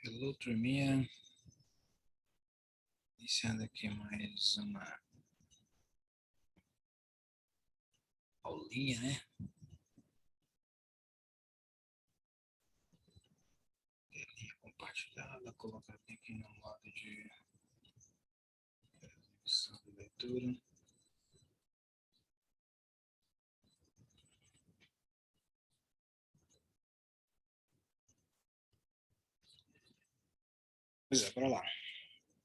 Hello, turminha. Iniciando aqui mais uma aulinha, né? Telinha compartilhada, colocar aqui no modo de transmissão de leitura. Pois é, bora lá.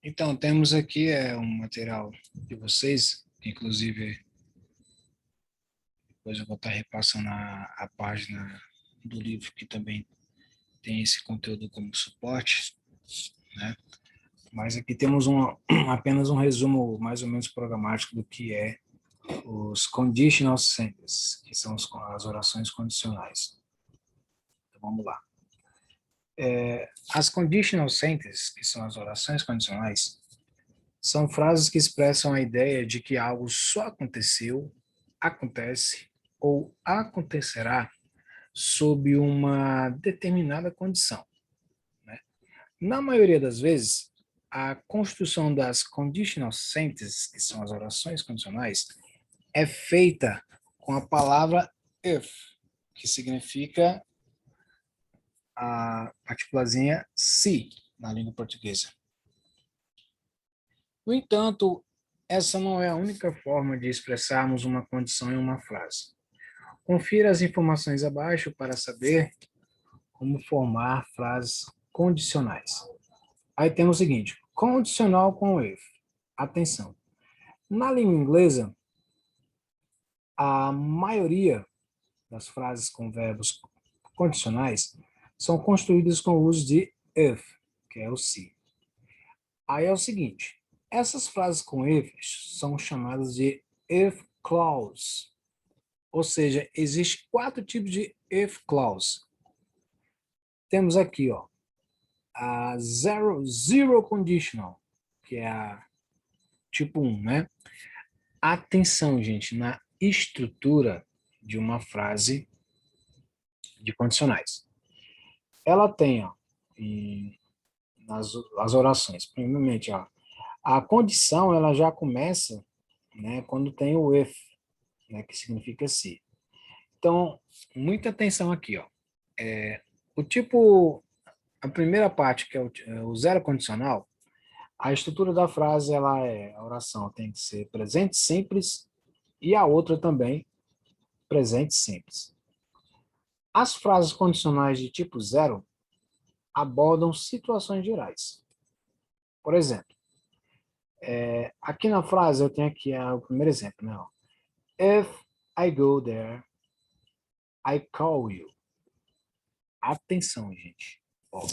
Então, temos aqui um material de vocês, inclusive depois eu vou estar repassando a página do livro que também tem esse conteúdo como suporte, né? Mas aqui temos apenas um resumo mais ou menos programático do que é os conditional sentences, que são as orações condicionais. Então, vamos lá. As conditional sentences, que são as orações condicionais, são frases que expressam a ideia de que algo só aconteceu, acontece ou acontecerá sob uma determinada condição, né? Na maioria das vezes, a construção das conditional sentences, que são as orações condicionais, é feita com a palavra if, que significa a partículazinha se na língua portuguesa. No entanto, essa não é a única forma de expressarmos uma condição em uma frase. Confira as informações abaixo para saber como formar frases condicionais. Aí temos o seguinte, condicional com if. Atenção, na língua inglesa, a maioria das frases com verbos condicionais são construídas com o uso de if, que é o se. Aí é o seguinte, essas frases com if são chamadas de if clause. Ou seja, existem 4 tipos de if clause. Temos aqui, ó, a zero conditional, que é a tipo 1, né? Atenção, gente, na estrutura de uma frase de condicionais. Ela tem, ó, nas orações, primeiramente, ó, a condição ela já começa, né, quando tem o if, né, que significa se. Então, muita atenção aqui, ó. O tipo, a primeira parte, que é o zero condicional, a estrutura da frase, a oração tem que ser presente simples e a outra também presente simples. As frases condicionais de tipo zero abordam situações gerais. Por exemplo, aqui na frase eu tenho aqui o primeiro exemplo, né? If I go there, I call you. Atenção, gente. Ó,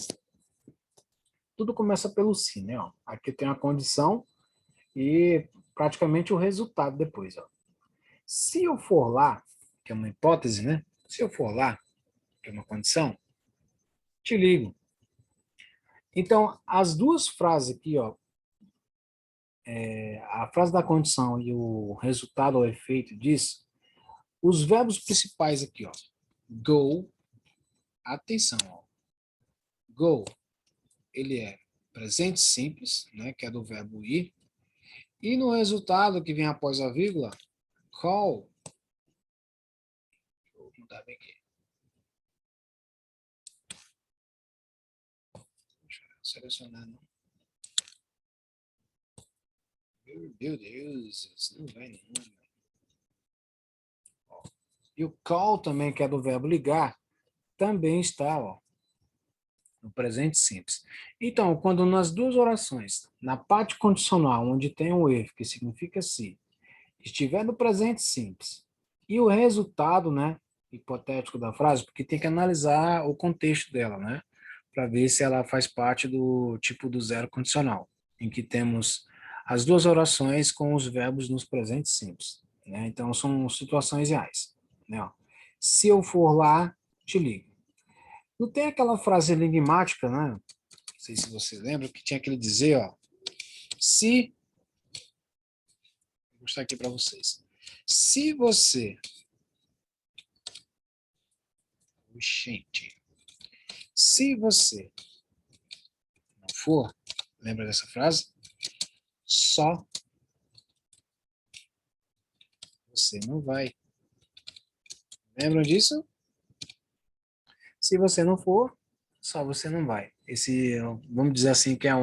tudo começa pelo se, né? Ó. Aqui tem a condição e praticamente o resultado depois. Ó. Se eu for lá, que é uma hipótese, né? Se eu for lá, que é uma condição, te ligo. Então, as duas frases aqui, ó, a frase da condição e o resultado ou efeito disso, os verbos principais aqui, ó, go, atenção, ó, go, ele é presente simples, né, que é do verbo ir, e no resultado que vem após a vírgula, call, vou mudar bem aqui, deixa eu selecionar, não. Meu Deus, isso não vai não. Ó. E o call também, que é do verbo ligar, também está, ó, no presente simples. Então, quando nas duas orações, na parte condicional, onde tem o if, que significa se, estiver no presente simples, e o resultado, né, hipotético da frase, porque tem que analisar o contexto dela, né, para ver se ela faz parte do tipo do zero condicional, em que temos as duas orações com os verbos nos presentes simples, né, então são situações reais, né, ó. Se eu for lá, te ligo. Não tem aquela frase enigmática, né? Não sei se você lembra, que tinha aquele dizer, ó, se, vou mostrar aqui para vocês, se você, gente, se você for, lembra dessa frase? Só você não vai. Lembram disso? Se você não for, só você não vai. Esse, vamos dizer assim, que é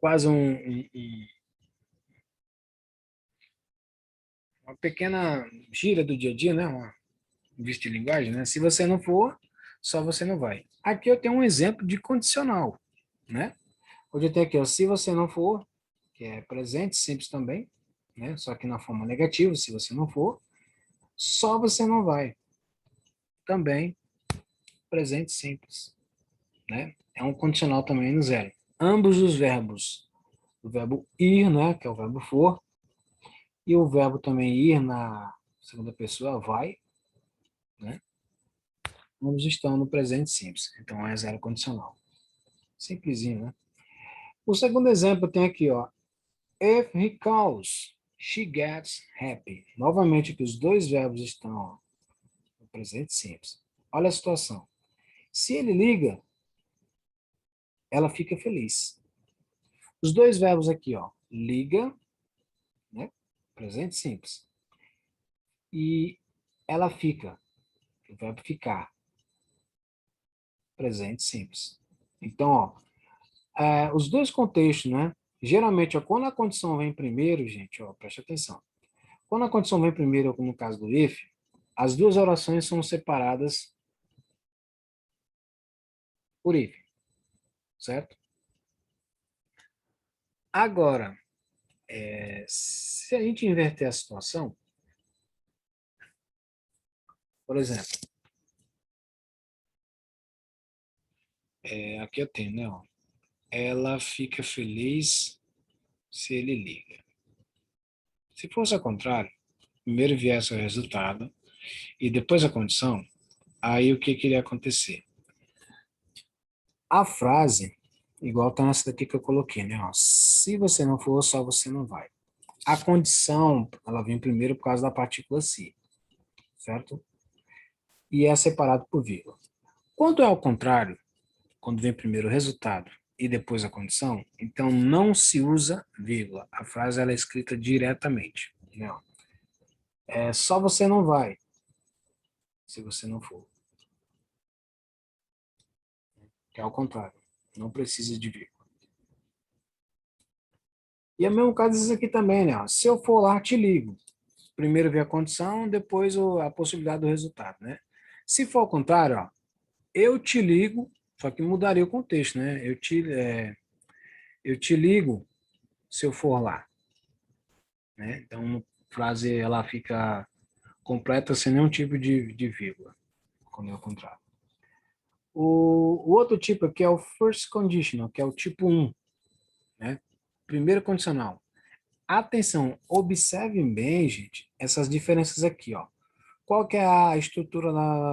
quase uma pequena gíria do dia a dia, né? Um vício de linguagem, né? Se você não for, só você não vai. Aqui eu tenho um exemplo de condicional, né? Onde eu tenho aqui, ó, se você não for, que é presente simples também, né? Só que na forma negativa, se você não for, só você não vai. Também presente simples, né? É um condicional também no zero. Ambos os verbos, o verbo ir, né, que é o verbo for, e o verbo também ir na segunda pessoa, vai, né? Ambos estão no presente simples. Então é zero condicional. Simplesinho, né? O segundo exemplo tem aqui, ó. If he calls, she gets happy. Novamente aqui os dois verbos estão, ó, no presente simples. Olha a situação. Se ele liga, ela fica feliz. Os dois verbos aqui, ó, liga, né? Presente simples. E ela fica, o verbo ficar, presente simples. Então, ó, os dois contextos, né? Geralmente, ó, quando a condição vem primeiro, gente, ó, preste atenção. Quando a condição vem primeiro, como no caso do if, as duas orações são separadas por if, certo? Agora, se a gente inverter a situação, por exemplo, aqui eu tenho, né? Ó, ela fica feliz se ele liga. Se fosse ao contrário, primeiro viesse o resultado e depois a condição, aí o que iria acontecer? A frase, igual tá nessa daqui que eu coloquei, né? Ó, se você não for, só você não vai. A condição, ela vem primeiro por causa da partícula se, certo? E é separado por vírgula. Quando é ao contrário, quando vem primeiro o resultado e depois a condição, então não se usa vírgula. A frase ela é escrita diretamente. Né? É só você não vai, se você não for. Que é ao contrário. Não precisa de vírgula. E é o mesmo caso disso aqui também, né? Se eu for lá, te ligo. Primeiro vem a condição, depois a possibilidade do resultado, né? Se for ao contrário, ó, eu te ligo, só que mudaria o contexto, né? Eu te ligo se eu for lá, né? Então, a frase ela fica completa sem nenhum tipo de vírgula, quando é ao contrário. O outro tipo aqui é o first conditional, que é o tipo 1, né? Primeiro condicional. Atenção, observem bem, gente, essas diferenças aqui, ó. Qual que é a estrutura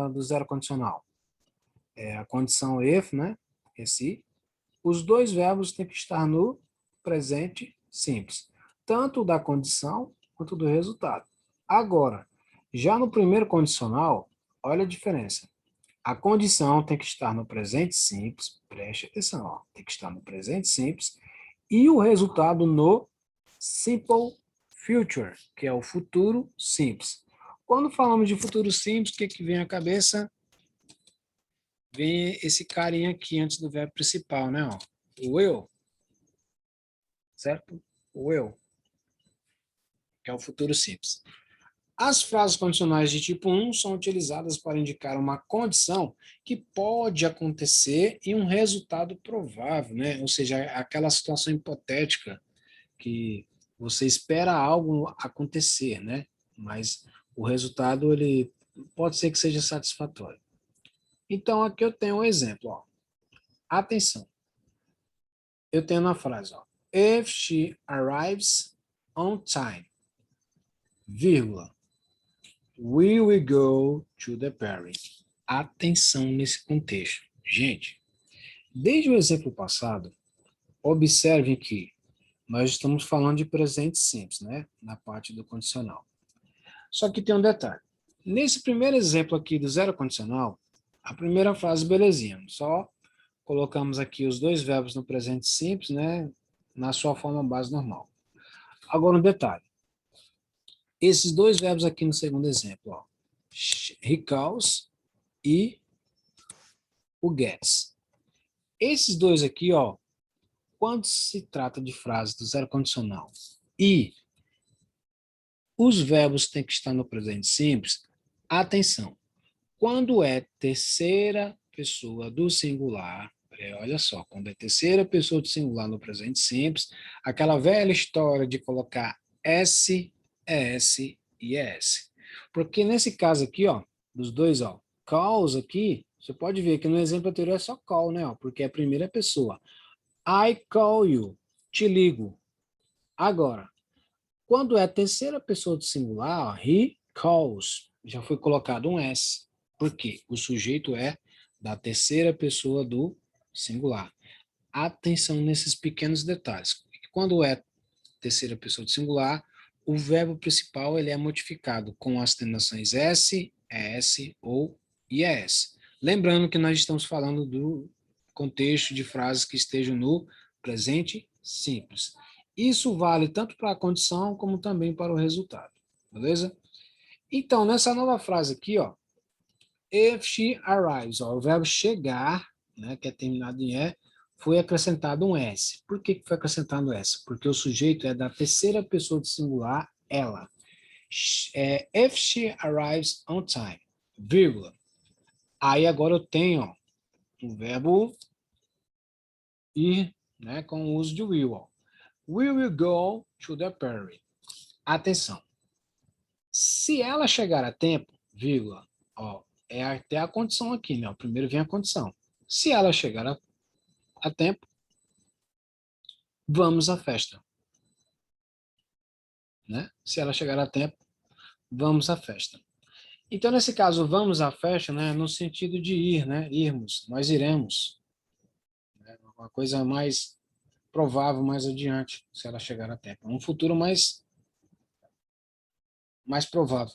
do zero condicional? É a condição if, né? Esse. Os dois verbos têm que estar no presente simples, tanto da condição quanto do resultado. Agora, já no primeiro condicional, olha a diferença. A condição tem que estar no presente simples, preste atenção, ó, tem que estar no presente simples, e o resultado no simple future, que é o futuro simples. Quando falamos de futuro simples, o que vem à cabeça? Vem esse carinha aqui antes do verbo principal, né? Ó, o will, certo? O will, que é o futuro simples. As frases condicionais de tipo 1 são utilizadas para indicar uma condição que pode acontecer e um resultado provável, né? Ou seja, aquela situação hipotética que você espera algo acontecer, né? Mas o resultado ele pode ser que seja satisfatório. Então aqui eu tenho um exemplo, ó. Atenção. Eu tenho na frase, ó. If she arrives on time, vírgula, we will go to the party. Atenção nesse contexto. Gente, desde o exemplo passado, observem que nós estamos falando de presente simples, né? Na parte do condicional. Só que tem um detalhe. Nesse primeiro exemplo aqui do zero condicional, a primeira frase, belezinha, só colocamos aqui os dois verbos no presente simples, né, na sua forma base normal. Agora um detalhe. Esses dois verbos aqui no segundo exemplo, ó, he calls e o gets. Esses dois aqui, ó, quando se trata de frase do zero condicional e os verbos têm que estar no presente simples, atenção, quando é terceira pessoa do singular, olha só, quando é terceira pessoa do singular no presente simples, aquela velha história de colocar S, ES e ES. Porque nesse caso aqui, ó, dos dois, ó, calls aqui, você pode ver que no exemplo anterior é só call, né, ó, porque é a primeira pessoa. I call you, te ligo. Agora, quando é a terceira pessoa do singular, ó, he calls, já foi colocado um S. Por quê? O sujeito é da terceira pessoa do singular. Atenção nesses pequenos detalhes. Quando é terceira pessoa do singular, o verbo principal ele é modificado com as terminações S, ES ou IES. Lembrando que nós estamos falando do contexto de frases que estejam no presente simples. Isso vale tanto para a condição como também para o resultado, beleza? Então, nessa nova frase aqui, ó, if she arrives, ó, o verbo chegar, né, que é terminado em E, foi acrescentado um S. Por que foi acrescentado um S? Porque o sujeito é da terceira pessoa do singular, ela. If she arrives on time, vírgula. Aí agora eu tenho ó, o verbo ir, né, com o uso de will. Ó. We will go to the party. Atenção. Se ela chegar a tempo, vírgula, ó, é até a condição aqui, né? Primeiro vem a condição. Se ela chegar a tempo, vamos à festa. Né? Se ela chegar a tempo, vamos à festa. Então, nesse caso, vamos à festa, né? No sentido de ir, né? Irmos, nós iremos. Né? Uma coisa mais provável mais adiante, se ela chegar a tempo. Um futuro mais provável.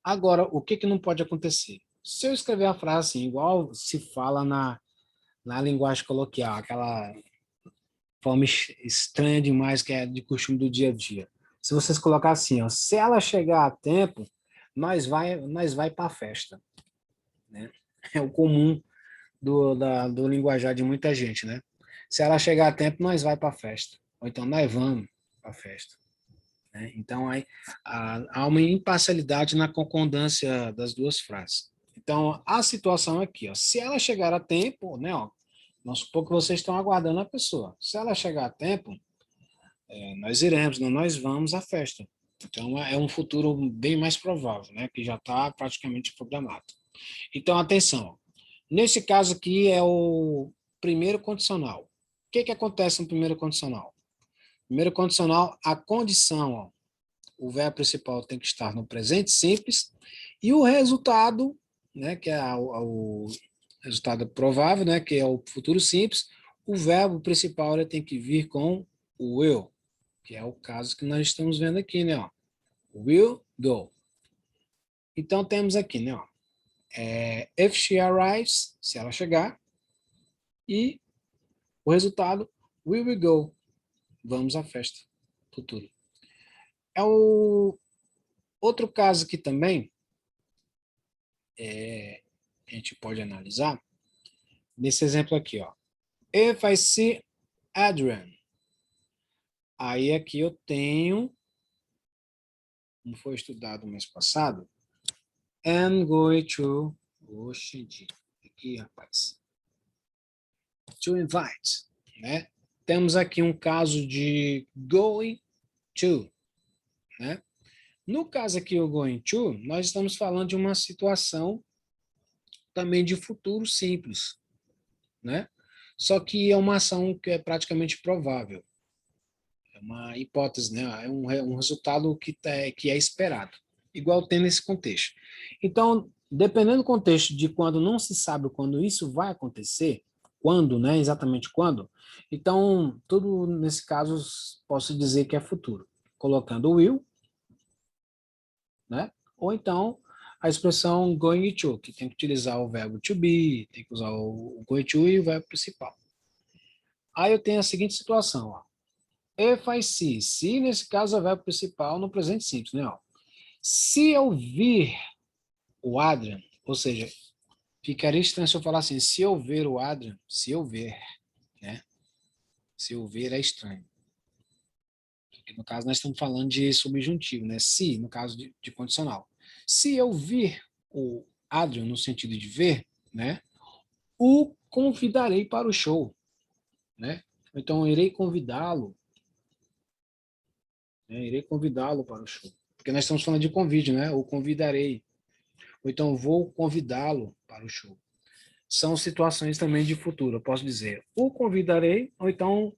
Agora, o que não pode acontecer? Se eu escrever a frase assim, igual se fala na linguagem coloquial, aquela forma estranha demais que é de costume do dia a dia. Se vocês colocar assim, ó, se ela chegar a tempo, nós vai para a festa. Né? É o comum do linguajar de muita gente, né? Se ela chegar a tempo, nós vai para a festa. Ou então nós vamos para a festa. Né? Então, aí, há uma imparcialidade na concordância das duas frases. Então, a situação aqui, ó, se ela chegar a tempo, né, ó, vamos supor que vocês estão aguardando a pessoa. Se ela chegar a tempo, nós iremos, não, nós vamos à festa. Então, é um futuro bem mais provável, né, que já está praticamente programado. Então, atenção. Nesse caso aqui é o primeiro condicional. O que acontece no primeiro condicional? Primeiro condicional, a condição, ó, o verbo principal tem que estar no presente simples e o resultado, né, que é o resultado provável, né, que é o futuro simples, o verbo principal ele tem que vir com o will, que é o caso que nós estamos vendo aqui, né, ó. Will go. Então temos aqui, né, ó, if she arrives, se ela chegar, e o resultado, we will go, vamos à festa, futuro. É o outro caso aqui também, a gente pode analisar, nesse exemplo aqui, ó. If I see Adrian. Aí aqui eu tenho, como foi estudado no mês passado, am going to, oxe, aqui, rapaz, to invite, né? Temos aqui um caso de going to, né? No caso aqui, o going to, nós estamos falando de uma situação também de futuro simples, né? Só que é uma ação que é praticamente provável. É uma hipótese, né? É um resultado que é esperado. Igual tem nesse contexto. Então, dependendo do contexto de quando não se sabe quando isso vai acontecer, quando, né? Exatamente quando, então, tudo nesse caso, posso dizer que é futuro. Colocando o will, né? Ou então, a expressão going to, que tem que utilizar o verbo to be, tem que usar o going to e o verbo principal. Aí eu tenho a seguinte situação, ó. If I see, se nesse caso é o verbo principal no presente simples, né? Ó. Se eu vir o Adrian, ou seja, ficaria estranho se eu falar assim, se eu ver o Adrian, se eu ver, né? Se eu ver é estranho. Porque no caso nós estamos falando de subjuntivo, né? Se, no caso de condicional. Se eu vir o Adrian no sentido de ver, né? O convidarei para o show, né? Então irei convidá-lo, né? Irei convidá-lo para o show. Porque nós estamos falando de convite, né? O convidarei. Ou então vou convidá-lo para o show. São situações também de futuro. Eu posso dizer, o convidarei, ou então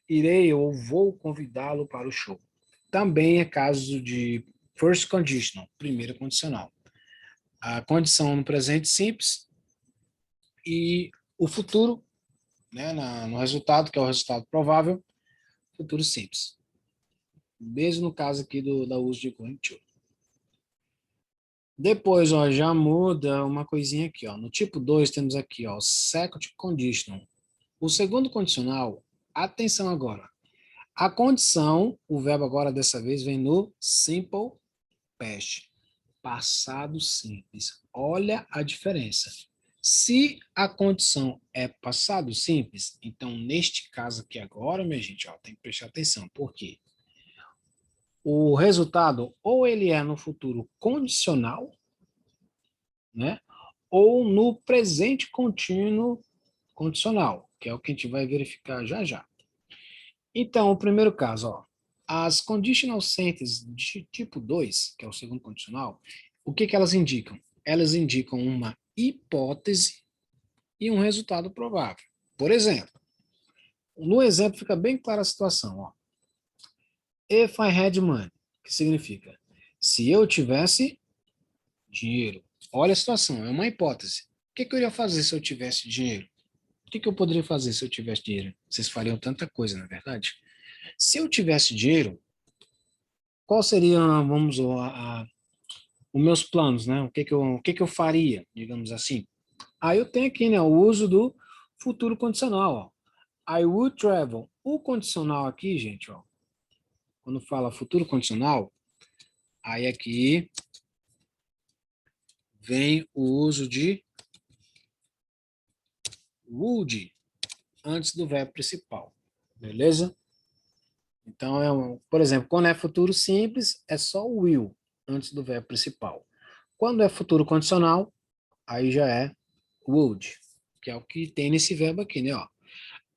irei ou vou convidá-lo para o show. Também é caso de first conditional, primeira condicional. A condição no presente simples e o futuro, né, no resultado, que é o resultado provável, futuro simples. Mesmo no caso aqui da uso de going to. Depois, ó, já muda uma coisinha aqui, ó. No tipo 2 temos aqui, ó, second conditional. O segundo condicional, atenção agora. A condição, o verbo agora dessa vez vem no simple past, passado simples. Olha a diferença. Se a condição é passado simples, então neste caso aqui agora, minha gente, ó, tem que prestar atenção. Por quê? O resultado ou ele é no futuro condicional, né? Ou no presente contínuo condicional, que é o que a gente vai verificar já já. Então, o primeiro caso, ó, as conditional sentences de tipo 2, que é o segundo condicional, o que elas indicam? Elas indicam uma hipótese e um resultado provável. Por exemplo, no exemplo fica bem clara a situação. Ó. If I had money, que significa se eu tivesse dinheiro. Olha a situação, é uma hipótese. O que eu iria fazer se eu tivesse dinheiro? O que eu poderia fazer se eu tivesse dinheiro? Vocês fariam tanta coisa, na é verdade? Se eu tivesse dinheiro, qual seria, vamos lá, os meus planos, né? O que eu faria, digamos assim? Aí eu tenho aqui, né, o uso do futuro condicional, ó. I would travel. O condicional aqui, gente, ó, quando fala futuro condicional, aí aqui vem o uso de would antes do verbo principal, beleza? Então, por exemplo, quando é futuro simples, é só o will antes do verbo principal. Quando é futuro condicional, aí já é would, que é o que tem nesse verbo aqui, né? Ó.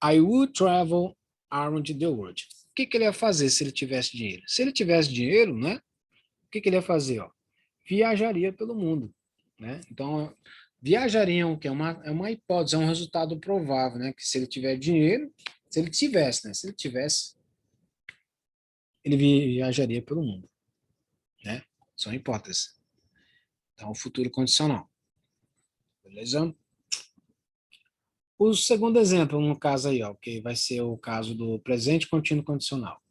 I would travel around the world. O que ele ia fazer se ele tivesse dinheiro? Se ele tivesse dinheiro, né? O que ele ia fazer? Ó? Viajaria pelo mundo, né? Então, viajaria é uma hipótese, é um resultado provável, né? Que se ele tiver dinheiro, se ele tivesse, né? Se ele tivesse, ele viajaria pelo mundo, né? São hipóteses. Então, futuro condicional. Beleza? O segundo exemplo, no caso aí, ó, que vai ser o caso do presente contínuo condicional.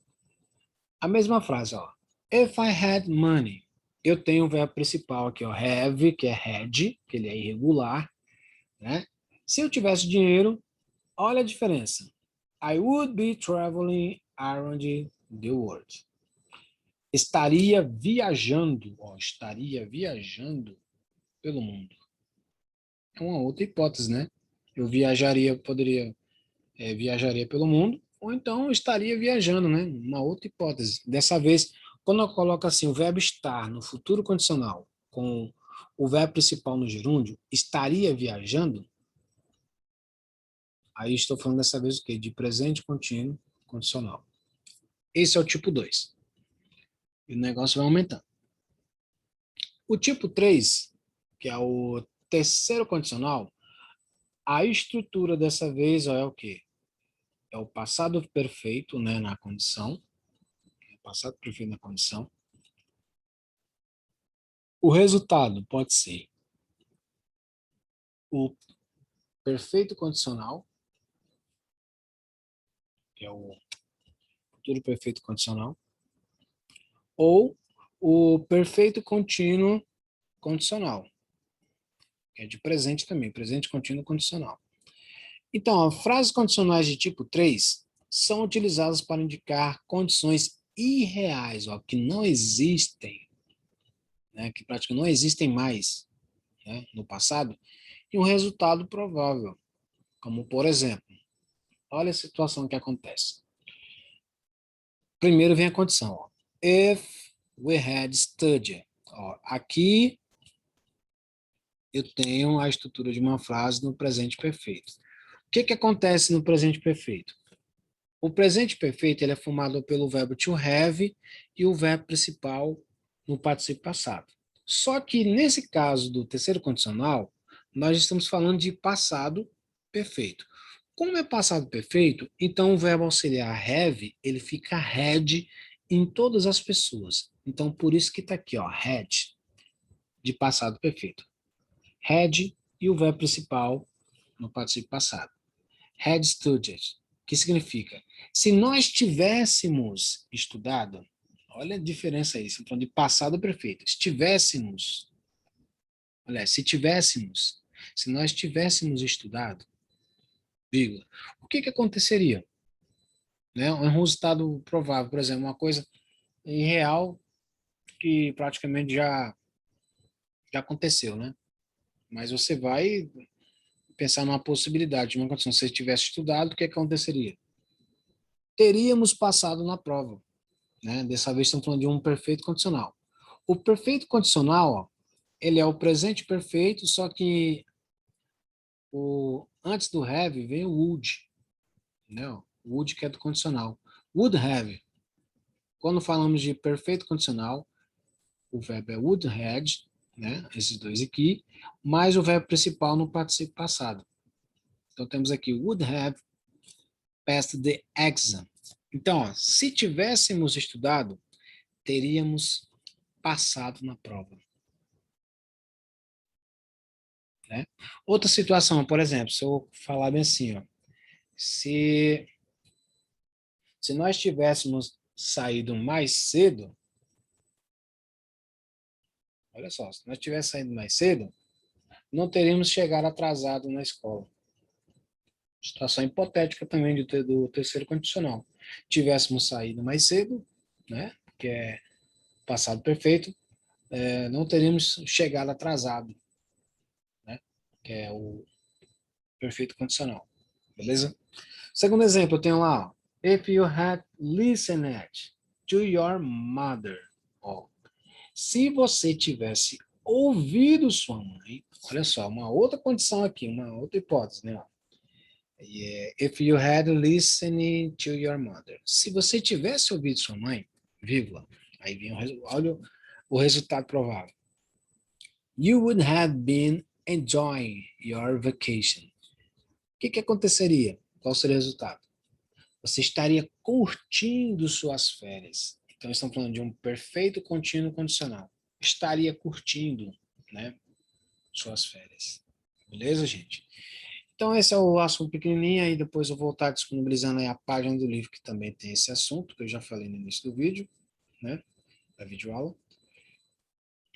A mesma frase, ó. If I had money. Eu tenho o verbo principal aqui, ó. Have, que é had, que ele é irregular, né? Se eu tivesse dinheiro, olha a diferença. I would be traveling around the world. Estaria viajando, ó, estaria viajando pelo mundo. É uma outra hipótese, né? Eu viajaria pelo mundo, ou então estaria viajando, né? Uma outra hipótese. Dessa vez, quando eu coloco assim o verbo estar no futuro condicional com o verbo principal no gerúndio, estaria viajando, aí estou falando dessa vez o quê? De presente contínuo condicional. Esse é o tipo 2. E o negócio vai aumentando. O tipo 3, que é o terceiro condicional, a estrutura dessa vez ó, é o quê? É o passado perfeito, né, na condição. Passado perfeito na condição. O resultado pode ser o perfeito condicional, que é o futuro perfeito condicional, ou o perfeito contínuo condicional, que é de presente também, presente contínuo condicional. Então, ó, frases condicionais de tipo 3 são utilizadas para indicar condições irreais, ó, que não existem, né, que praticamente não existem mais, né, no passado, e um resultado provável, como por exemplo, olha a situação que acontece. Primeiro vem a condição, ó, if we had studied. Ó, aqui eu tenho a estrutura de uma frase no presente perfeito. O que acontece no presente perfeito? O presente perfeito ele é formado pelo verbo to have e o verbo principal no particípio passado. Só que nesse caso do terceiro condicional, nós estamos falando de passado perfeito. Como é passado perfeito, então o verbo auxiliar have, ele fica had em todas as pessoas. Então por isso que está aqui, ó, had, de passado perfeito. Had e o verbo principal no particípio passado. Had studied, que significa, se nós tivéssemos estudado, olha a diferença aí, então de passado perfeito, estivéssemos, olha, se nós tivéssemos estudado, vírgula, o que aconteceria? Né? Um resultado provável, por exemplo, uma coisa irreal que praticamente já aconteceu, né? Mas você vai pensar numa possibilidade, de uma condição, se você tivesse estudado, o que aconteceria? Teríamos passado na prova. Né? Dessa vez estamos falando de um perfeito condicional. O perfeito condicional, ó, ele é o presente perfeito, só que antes do have vem o would. Né? O would que é do condicional. Would have. Quando falamos de perfeito condicional, o verbo é would had, né? Esses dois aqui, mais o verbo principal no particípio passado. Então temos aqui would have passed the exam. Então, ó, se tivéssemos estudado, teríamos passado na prova. Né? Outra situação, por exemplo, se eu falar bem assim, ó, se nós tivéssemos saído mais cedo, olha só, se nós tivéssemos saído mais cedo, não teríamos chegado atrasado na escola. Situação hipotética também do terceiro condicional. Tivéssemos saído mais cedo, né, que é passado perfeito, não teríamos chegado atrasado, né, que é o perfeito condicional. Beleza? Segundo exemplo, eu tenho lá, ó, if you had listened to your mother. Ó, se você tivesse ouvido sua mãe, olha só, uma outra condição aqui, uma outra hipótese, né? Yeah. If you had listened to your mother. Se você tivesse ouvido sua mãe, vírgula, aí vem olha o resultado provável. You would have been enjoying your vacation. O que aconteceria? Qual seria o resultado? Você estaria curtindo suas férias. Então, estamos falando de um perfeito contínuo condicional. Estaria curtindo, né, suas férias. Beleza, gente? Então, esse é o assunto pequenininho, aí depois eu vou estar disponibilizando aí a página do livro que também tem esse assunto, que eu já falei no início do vídeo, né, da videoaula.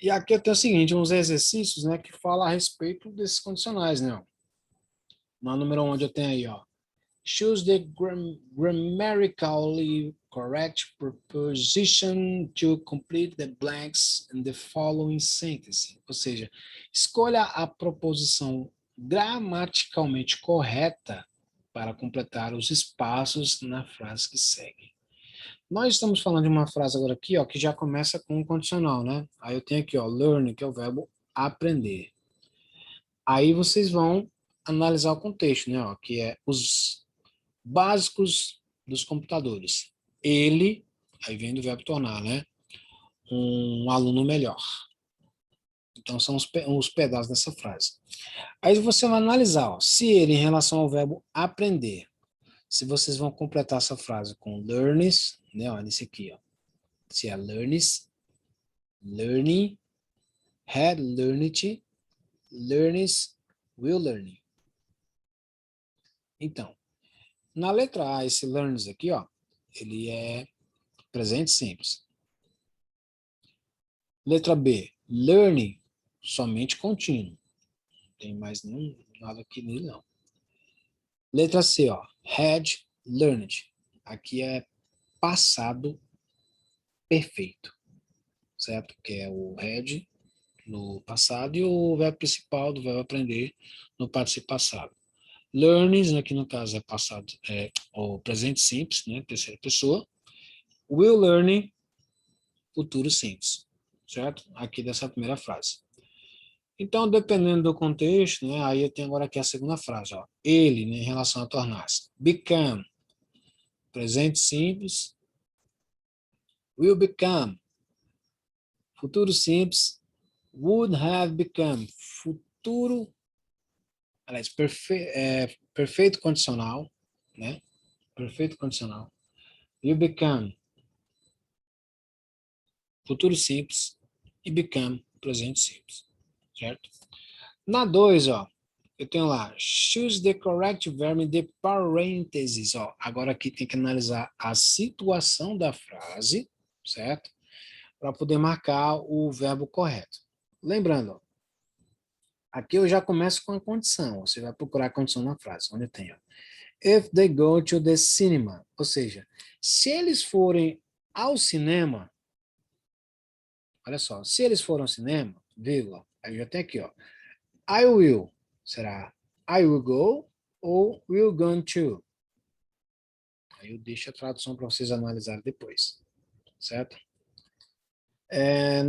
E aqui eu tenho o seguinte, uns exercícios, né, que falam a respeito desses condicionais, né, ó. No número 1, onde eu tenho aí, ó, choose the grammatically correct preposition to complete the blanks in the following sentence. Ou seja, escolha a proposição gramaticalmente correta para completar os espaços na frase que segue. Nós estamos falando de uma frase agora aqui, ó, que já começa com um condicional, né? Aí eu tenho aqui, ó, learn, que é o verbo aprender. Aí vocês vão analisar o contexto, né? Ó, que é os básicos dos computadores. Ele, aí vem do verbo tornar, né? Um aluno melhor. Então, são os pedaços dessa frase. Aí você vai analisar, ó, se ele, em relação ao verbo aprender, se vocês vão completar essa frase com learns, né? Olha esse aqui, ó. Se é learns, learning, had learned, learns, will learning. Então, na letra A, esse learns aqui, ó, ele é presente simples. Letra B, learning, somente contínuo. Não tem mais nada aqui nele, não. Letra C, ó. Had learned. Aqui é passado perfeito, certo? Que é o had no passado e o verbo principal do verbo aprender no participio passado. Learning, aqui no caso é passado, o presente simples, né? Terceira pessoa. Will learn, futuro simples, certo? Aqui dessa primeira frase. Então, dependendo do contexto, né? Aí eu tenho agora aqui a segunda frase, ó. Ele, né, em relação a tornar-se. Become, presente simples. Will become, futuro simples. Would have become, futuro, aliás, perfeito condicional, né? Perfeito condicional. Will become, futuro simples. E become, presente simples, certo? Na 2, ó, eu tenho lá, choose the correct verb in the parentheses, ó. Agora aqui tem que analisar a situação da frase, certo? Para poder marcar o verbo correto. Lembrando, ó, aqui eu já começo com a condição. Você vai procurar a condição na frase, onde tem, ó. If they go to the cinema. Ou seja, se eles forem ao cinema, olha só, se eles forem ao cinema, vírgula, aí já tem aqui, ó. I will, será I will go ou will going to. Aí eu deixo a tradução para vocês analisarem depois, certo?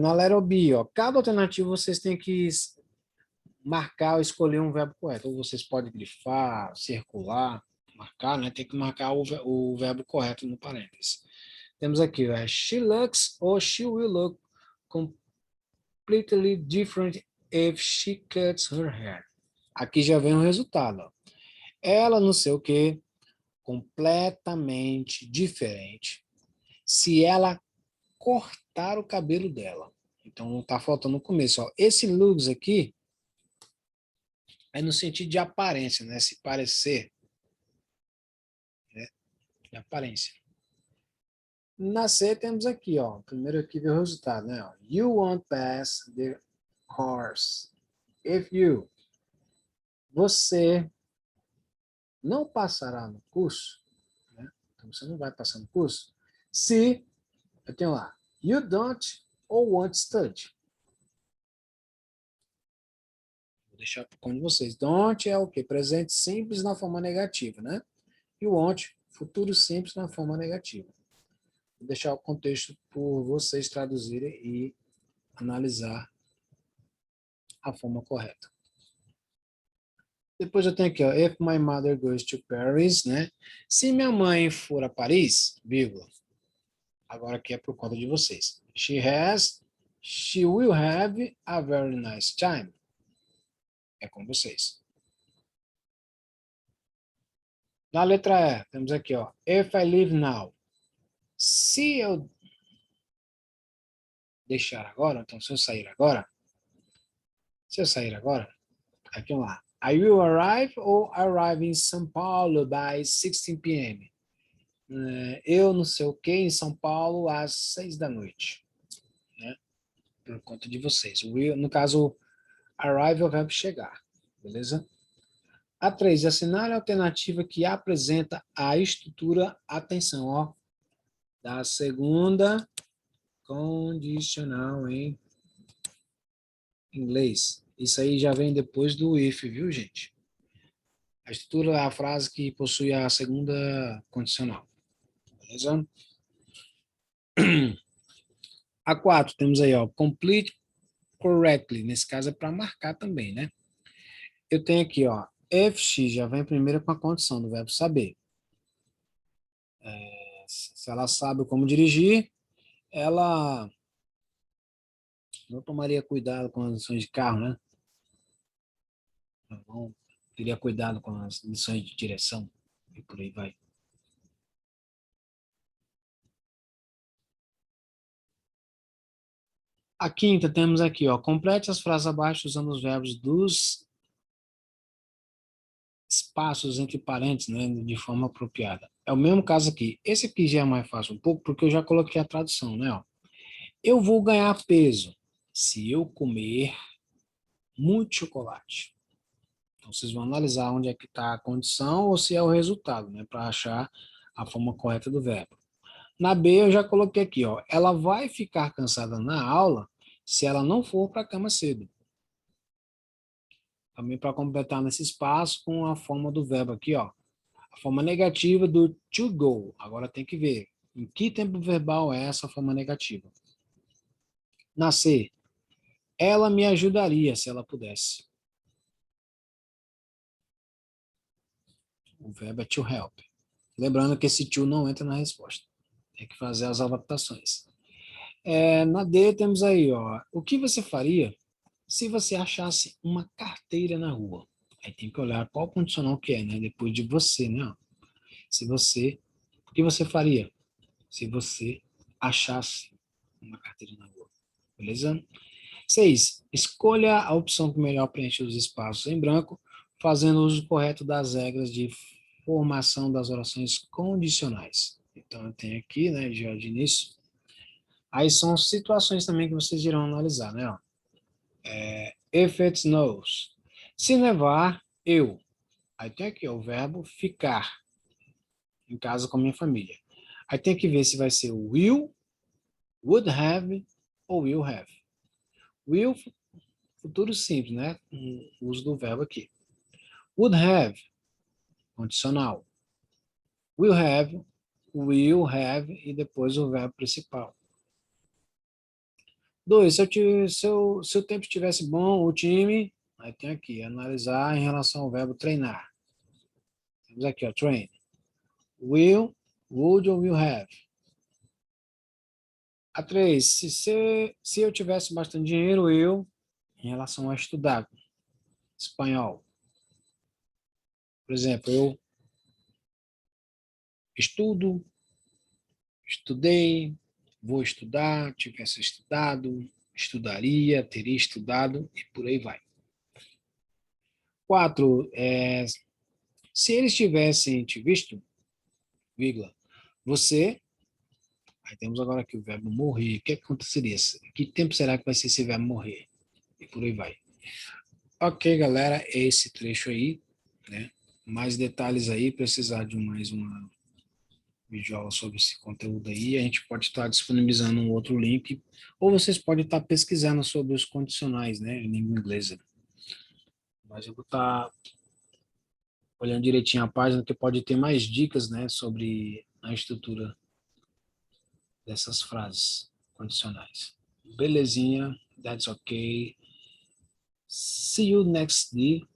Na letra B, ó, cada alternativa vocês têm que marcar ou escolher um verbo correto. Ou vocês podem grifar, circular, marcar, né? Tem que marcar o verbo correto no parênteses. Temos aqui, ó, she looks ou she will look completely different if she cuts her hair. Aqui já vem o resultado, ó. Ela não sei o que, completamente diferente, se ela cortar o cabelo dela. Então, não está faltando no começo. Ó. Esse looks aqui é no sentido de aparência, né? Se parecer, né? De aparência. Na C temos aqui, ó. Primeiro aqui vem o resultado, né? You won't pass the course if you. Você não passará no curso, né? Então você não vai passar no curso se, eu tenho lá, you don't ou won't study. Vou deixar para com vocês. Don't é o quê? Presente simples na forma negativa, né? E o won't, futuro simples na forma negativa. Vou deixar o contexto por vocês traduzirem e analisar a forma correta. Depois eu tenho aqui, ó, if my mother goes to Paris, né? Se minha mãe for a Paris, vírgula. Agora aqui é por conta de vocês. She will have a very nice time. É com vocês. Na letra E, temos aqui, ó, if I leave now. Se eu deixar agora, então se eu sair agora, aqui vamos lá. I will arrive or arrive in São Paulo by 16 p.m. Eu não sei o que em São Paulo às 6 da noite. Né? Por conta de vocês. Will, no caso, arrive é o verbo chegar. Beleza? A 3, assinar a alternativa que apresenta a estrutura, atenção, ó, da segunda condicional em inglês. Isso aí já vem depois do if, viu, gente? A estrutura é a frase que possui a segunda condicional. Beleza? A 4, temos aí, ó, complete correctly. Nesse caso é para marcar também, né? Eu tenho aqui, ó, FX já vem primeiro com a condição do verbo saber. Se ela sabe como dirigir, ela não tomaria cuidado com as lições de carro, né? Não teria cuidado com as lições de direção e por aí vai. A quinta temos aqui, ó, complete as frases abaixo usando os verbos dos espaços entre parênteses, né, de forma apropriada. É o mesmo caso aqui. Esse aqui já é mais fácil um pouco, porque eu já coloquei a tradução, né? Ó. Eu vou ganhar peso se eu comer muito chocolate. Então, vocês vão analisar onde é que está a condição ou se é o resultado, né, para achar a forma correta do verbo. Na B, eu já coloquei aqui, ó, ela vai ficar cansada na aula se ela não for para a cama cedo. Também para completar nesse espaço com a forma do verbo aqui, ó, a forma negativa do to go. Agora tem que ver em que tempo verbal é essa forma negativa. Na C, ela me ajudaria se ela pudesse. O verbo é to help. Lembrando que esse to não entra na resposta. Tem que fazer as adaptações. Na D temos aí, ó, o que você faria se você achasse uma carteira na rua? Aí tem que olhar qual condicional que é, né? Depois de você, né? Se você, o que você faria se você achasse uma carteira na rua? Beleza? 6. Escolha a opção que melhor preenche os espaços em branco, fazendo uso correto das regras de formação das orações condicionais. Então, eu tenho aqui, né, já de início. Aí são situações também que vocês irão analisar, né? Ó. If it snows. Se nevar, eu. Aí tem aqui ó, o verbo ficar em casa com a minha família. Aí tem que ver se vai ser will, would have ou will have. Will, futuro simples, né? O uso do verbo aqui. Would have, condicional. Will have e depois o verbo principal. 2. Se o tempo estivesse bom, o time, aí tem aqui, analisar em relação ao verbo treinar. Temos aqui, ó, train. Will, would ou will have. A 3. Se eu tivesse bastante dinheiro, eu, em relação a estudar espanhol. Por exemplo, eu estudo, estudei, vou estudar, tivesse estudado, estudaria, teria estudado e por aí vai. 4. Se eles tivessem te visto, vírgula, você, aí temos agora aqui o verbo morrer, o que aconteceria? Que tempo será que vai ser esse verbo morrer? E por aí vai. Ok, galera, é esse trecho aí, né? Mais detalhes aí, precisar de mais uma videoaula sobre esse conteúdo aí, a gente pode estar disponibilizando um outro link, ou vocês podem estar pesquisando sobre os condicionais, né, em língua inglesa. Mas eu vou estar olhando direitinho a página, que pode ter mais dicas, né, sobre a estrutura dessas frases condicionais. Belezinha, that's okay. See you next day.